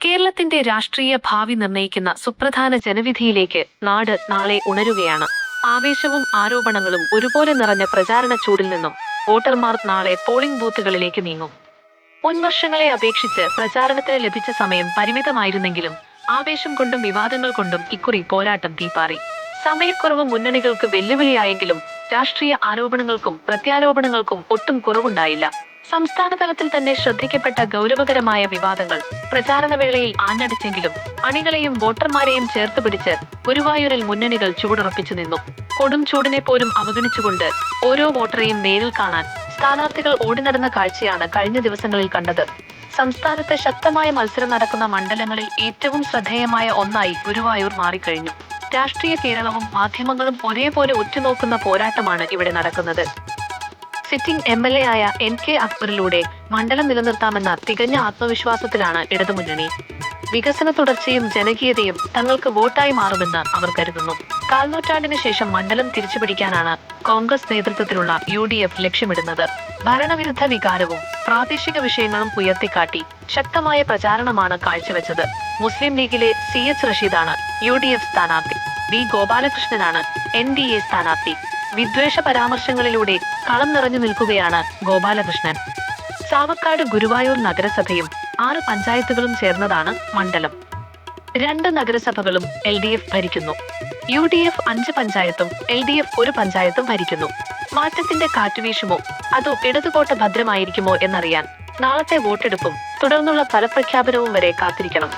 കേരളത്തിന്റെ രാഷ്ട്രീയ ഭാവി നിർണയിക്കുന്ന സുപ്രധാന ജനവിധിയിലേക്ക് നാട് നാളെ ഉണരുകയാണ്. ആവേശവും ആരോപണങ്ങളും ഒരുപോലെ നിറഞ്ഞ പ്രചാരണ ചൂടിൽ നിന്നും വോട്ടർമാർ നാളെ പോളിംഗ് ബൂത്തുകളിലേക്ക് നീങ്ങും. മുൻവർഷങ്ങളെ അപേക്ഷിച്ച് പ്രചാരണത്തിന് ലഭിച്ച സമയം പരിമിതമായിരുന്നെങ്കിലും ആവേശം കൊണ്ടും വിവാദങ്ങൾ കൊണ്ടും ഇക്കുറി പോരാട്ടം തീപ്പാറി. സമയക്കുറവ് മുന്നണികൾക്ക് വെല്ലുവിളിയായെങ്കിലും രാഷ്ട്രീയ ആരോപണങ്ങൾക്കും പ്രത്യാരോപണങ്ങൾക്കും ഒട്ടും കുറവുണ്ടായില്ല. സംസ്ഥാന തലത്തിൽ തന്നെ ശ്രദ്ധിക്കപ്പെട്ട ഗൗരവകരമായ വിവാദങ്ങൾ പ്രചാരണ വേളയിൽ ആഞ്ഞടിച്ചെങ്കിലും അണികളെയും വോട്ടർമാരെയും ചേർത്ത് പിടിച്ച് ഗുരുവായൂരിൽ മുന്നണികൾ ചുവടുറപ്പിച്ചു നിന്നു. കൊടും ചൂടിനെ പോലും അവഗണിച്ചുകൊണ്ട് ഓരോ വോട്ടറെയും നേരിൽ കാണാൻ സ്ഥാനാർത്ഥികൾ ഓടി നടന്ന കാഴ്ചയാണ് കഴിഞ്ഞ ദിവസങ്ങളിൽ കണ്ടത്. സംസ്ഥാനത്ത് ശക്തമായ മത്സരം നടക്കുന്ന മണ്ഡലങ്ങളിൽ ഏറ്റവും ശ്രദ്ധേയമായ ഒന്നായി ഗുരുവായൂർ മാറിക്കഴിഞ്ഞു. രാഷ്ട്രീയ കേരളവും മാധ്യമങ്ങളും ഒരേപോലെ ഉറ്റുനോക്കുന്ന പോരാട്ടമാണ് ഇവിടെ നടക്കുന്നത്. സിറ്റിംഗ് MLA ആയ NK അക്ബറിലൂടെ മണ്ഡലം നിലനിർത്താമെന്ന തികഞ്ഞ ആത്മവിശ്വാസത്തിലാണ് ഇടതുമുന്നണി. വികസന തുടർച്ചയും ജനകീയതയും തങ്ങൾക്ക് വോട്ടായി മാറുമെന്ന് അവർ കരുതുന്നു. കാൽനൂറ്റാണ്ടിന് ശേഷം മണ്ഡലം തിരിച്ചുപിടിക്കാനാണ് കോൺഗ്രസ് നേതൃത്വത്തിലുള്ള UDF ലക്ഷ്യമിടുന്നത്. ഭരണവിരുദ്ധ വികാരവും പ്രാദേശിക വിഷയങ്ങളും ഉയർത്തിക്കാട്ടി ശക്തമായ പ്രചാരണമാണ് കാഴ്ചവെച്ചത്. മുസ്ലിം ലീഗിലെ CH റഷീദാണ് UDF സ്ഥാനാർത്ഥി. B ഗോപാലകൃഷ്ണനാണ് NDA സ്ഥാനാർത്ഥി. വിദ്വേഷ പരാമർശങ്ങളിലൂടെ കളം നിറഞ്ഞു നിൽക്കുകയാണ് ഗോപാലകൃഷ്ണൻ. ചാവക്കാട് ഗുരുവായൂർ നഗരസഭയും 6 പഞ്ചായത്തുകളും ചേർന്നതാണ് മണ്ഡലം. 2 നഗരസഭകളും LDF ഭരിക്കുന്നു. UDF 5 പഞ്ചായത്തും LDF 1 പഞ്ചായത്തും ഭരിക്കുന്നു. മാറ്റത്തിന്റെ കാറ്റുവീശുമോ അതോ ഇടതുകോട്ട ഭദ്രമായിരിക്കുമോ എന്നറിയാൻ നാളത്തെ വോട്ടെടുപ്പും തുടർന്നുള്ള ഫലപ്രഖ്യാപനവും വരെ കാത്തിരിക്കണം.